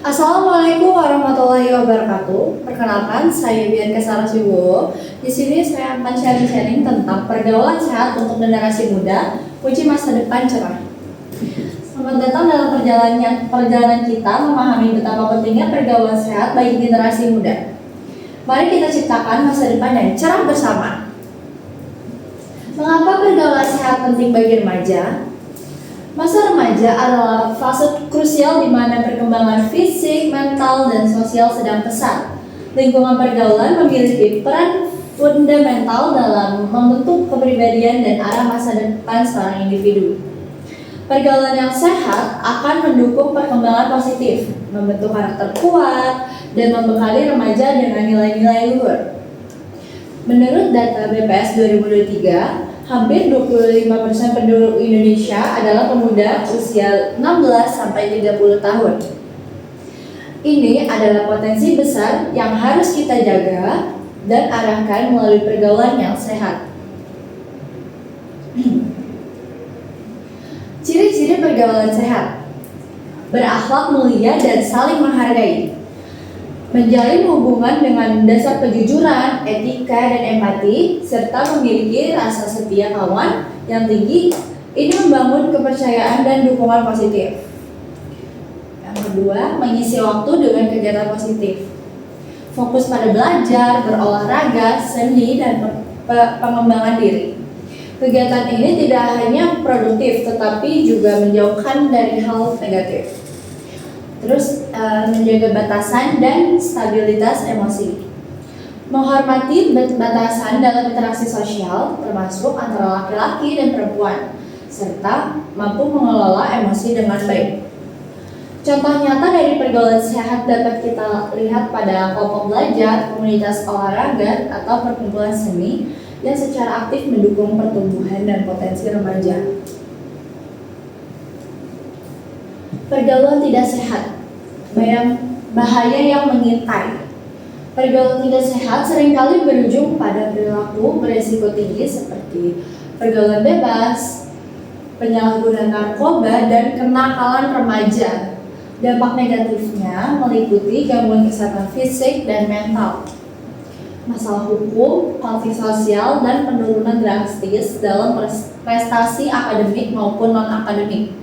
Assalamualaikum warahmatullahi wabarakatuh. Perkenalkan, saya Bianca Sarasibowo. Di sini saya akan sharing-sharing tentang pergaulan sehat untuk generasi muda, kunci masa depan cerah. Selamat datang dalam perjalanan kita memahami betapa pentingnya pergaulan sehat bagi generasi muda. Mari kita ciptakan masa depan yang cerah bersama. Mengapa pergaulan sehat penting bagi remaja? Masa remaja adalah fase krusial di mana perkembangan fisik, mental, dan sosial sedang pesat. Lingkungan pergaulan memiliki peran fundamental dalam membentuk kepribadian dan arah masa depan seorang individu. Pergaulan yang sehat akan mendukung perkembangan positif, membentuk karakter kuat, dan membekali remaja dengan nilai-nilai luhur. Menurut data BPS 2023, hampir 25% penduduk Indonesia adalah pemuda usia 16-30 tahun. Ini adalah potensi besar yang harus kita jaga dan arahkan melalui pergaulan yang sehat. Ciri-ciri pergaulan sehat: berakhlak mulia dan saling menghargai, menjalin hubungan dengan dasar kejujuran, etika, dan empati, serta memiliki rasa setia kawan yang tinggi. Ini membangun kepercayaan dan dukungan positif. Yang kedua, mengisi waktu dengan kegiatan positif. Fokus pada belajar, berolahraga, seni, dan pengembangan diri. Kegiatan ini tidak hanya produktif, tetapi juga menjauhkan dari hal negatif. Terus menjaga batasan dan stabilitas emosi. Menghormati batasan dalam interaksi sosial, termasuk antara laki-laki dan perempuan, serta mampu mengelola emosi dengan baik. Contoh nyata dari pergaulan sehat dapat kita lihat pada kelompok belajar, komunitas olahraga, atau perkumpulan seni yang secara aktif mendukung pertumbuhan dan potensi remaja. Pergaulan tidak sehat, bahaya yang mengintai. Pergaulan tidak sehat seringkali berujung pada perilaku beresiko tinggi seperti pergaulan bebas, penyalahgunaan narkoba, dan kenakalan remaja. Dampak negatifnya meliputi gangguan kesehatan fisik dan mental, masalah hukum, konflik sosial, dan penurunan drastis dalam prestasi akademik maupun non-akademik.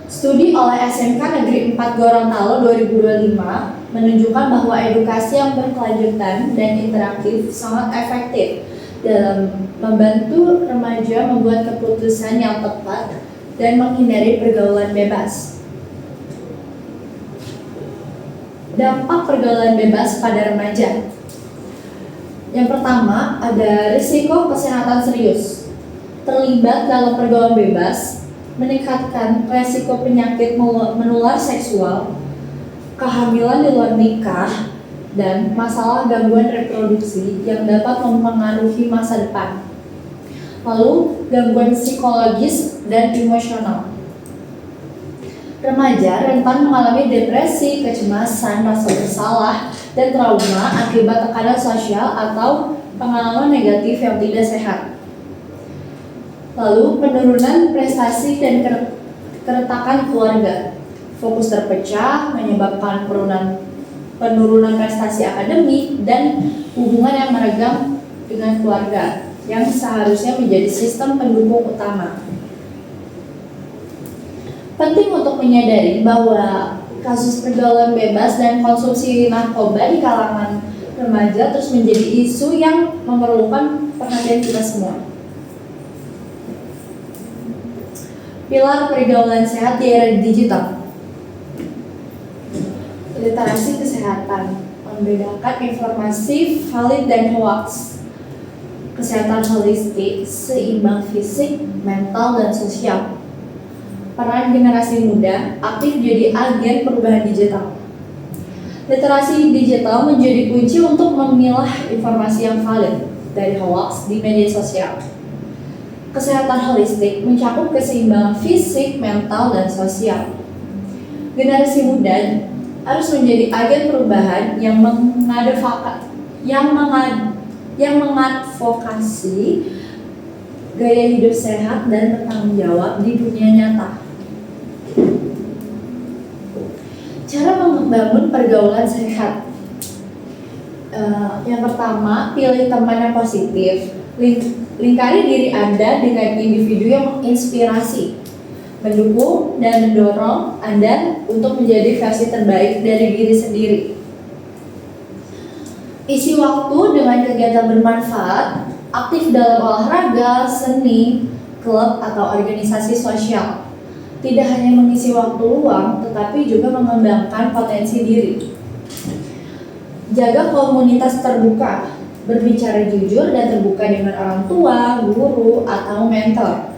Studi oleh SMK Negeri 4 Gorontalo 2025 menunjukkan bahwa edukasi yang berkelanjutan dan interaktif sangat efektif dalam membantu remaja membuat keputusan yang tepat dan menghindari pergaulan bebas. Dampak pergaulan bebas pada remaja. Yang pertama, ada risiko kesehatan serius. Terlibat dalam pergaulan bebas meningkatkan resiko penyakit menular seksual, kehamilan di luar nikah, dan masalah gangguan reproduksi yang dapat mempengaruhi masa depan. Lalu, gangguan psikologis dan emosional. Remaja rentan mengalami depresi, kecemasan, rasa bersalah, dan trauma akibat tekanan sosial atau pengalaman negatif yang tidak sehat. Lalu, penurunan prestasi dan keretakan keluarga. Fokus terpecah menyebabkan penurunan prestasi akademik dan hubungan yang meregang dengan keluarga yang seharusnya menjadi sistem pendukung utama. Penting untuk menyadari bahwa kasus pergaulan bebas dan konsumsi narkoba di kalangan remaja terus menjadi isu yang memerlukan perhatian kita semua. Pilar pergaulan sehat di era digital. Literasi kesehatan, membedakan informasi valid dan hoax. Kesehatan holistik, seimbang fisik, mental, dan sosial. Peran generasi muda aktif jadi agen perubahan digital. Literasi digital menjadi kunci untuk memilah informasi yang valid dari hoax di media sosial. Kesehatan holistik mencakup keseimbangan fisik, mental, dan sosial. Generasi muda harus menjadi agen perubahan yang mengadvokasi gaya hidup sehat dan bertanggung jawab di dunia nyata. Cara membangun pergaulan sehat. Yang pertama, pilih teman yang positif. Lingkari diri Anda dengan individu yang menginspirasi, mendukung dan mendorong Anda untuk menjadi versi terbaik dari diri sendiri. Isi waktu dengan kegiatan bermanfaat, aktif dalam olahraga, seni, klub, atau organisasi sosial. Tidak hanya mengisi waktu luang, tetapi juga mengembangkan potensi diri. Jaga komunitas terbuka, berbicara jujur dan terbuka dengan orang tua, guru, atau mentor.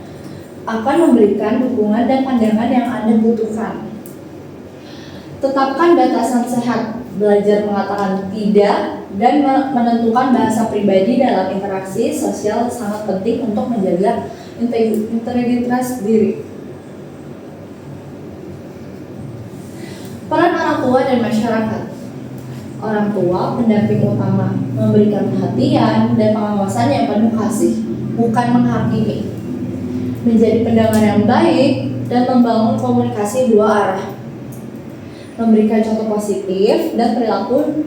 Akan memberikan dukungan dan pandangan yang Anda butuhkan. Tetapkan batasan sehat, belajar mengatakan tidak, dan menentukan bahasa pribadi dalam interaksi sosial sangat penting untuk menjaga integritas diri. Peran orang tua dan masyarakat. Orang tua, pendamping utama, memberikan perhatian dan pengawasan yang penuh kasih, bukan menghakimi. Menjadi pendengar yang baik dan membangun komunikasi dua arah. Memberikan contoh positif dan perilaku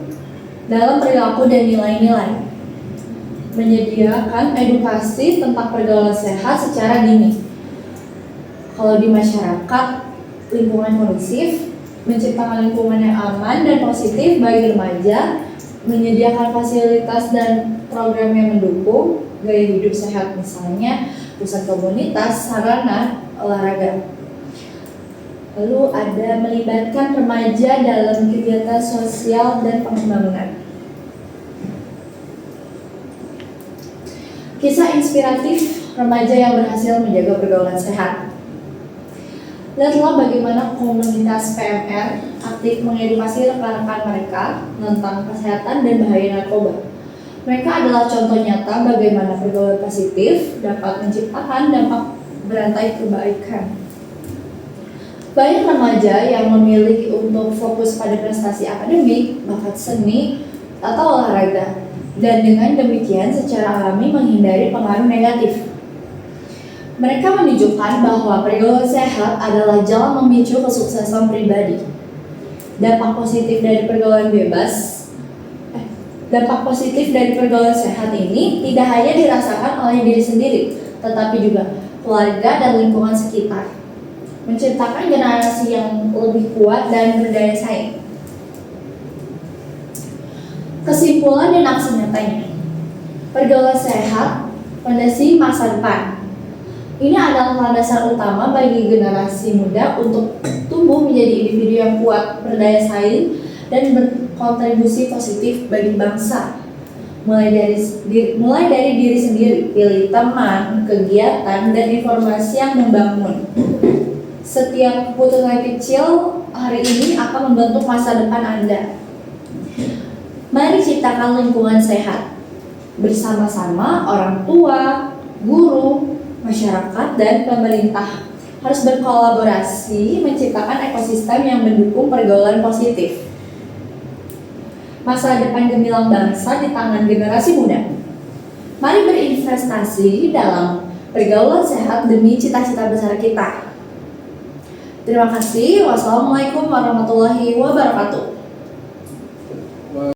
dan nilai-nilai. Menyediakan edukasi tentang pergaulan sehat secara dini. Kalau di masyarakat, lingkungan kondusif, menciptakan lingkungan yang aman dan positif bagi remaja, menyediakan fasilitas dan program yang mendukung gaya hidup sehat, misalnya pusat komunitas, sarana, olahraga. Lalu ada melibatkan remaja dalam kegiatan sosial dan pembangunan. Kisah inspiratif remaja yang berhasil menjaga pergaulan sehat. Lihatlah bagaimana komunitas PMR aktif mengedukasi rekan-rekan mereka tentang kesehatan dan bahaya narkoba. Mereka adalah contoh nyata bagaimana pergaulan positif dapat menciptakan dampak berantai kebaikan. Banyak remaja yang memilih untuk fokus pada prestasi akademik, bakat seni, atau olahraga, dan dengan demikian secara alami menghindari pengaruh negatif. Mereka menunjukkan bahwa pergaulan sehat adalah jalan memicu kesuksesan pribadi. Dampak positif dari pergaulan sehat ini tidak hanya dirasakan oleh diri sendiri, tetapi juga keluarga dan lingkungan sekitar, menciptakan generasi yang lebih kuat dan berdaya saing. Kesimpulan dan aksi nyatanya. Pergaulan sehat fondasi masa depan. Ini adalah landasan utama bagi generasi muda untuk tumbuh menjadi individu yang kuat, berdaya saing, dan berkontribusi positif bagi bangsa. Mulai dari diri sendiri, pilih teman, kegiatan, dan informasi yang membangun. Setiap keputusan kecil hari ini akan membentuk masa depan Anda. Mari ciptakan lingkungan sehat. Bersama-sama orang tua, guru, masyarakat, dan pemerintah harus berkolaborasi menciptakan ekosistem yang mendukung pergaulan positif. Masa depan gemilang bangsa di tangan generasi muda. Mari berinvestasi dalam pergaulan sehat demi cita-cita besar kita. Terima kasih. Wassalamualaikum warahmatullahi wabarakatuh.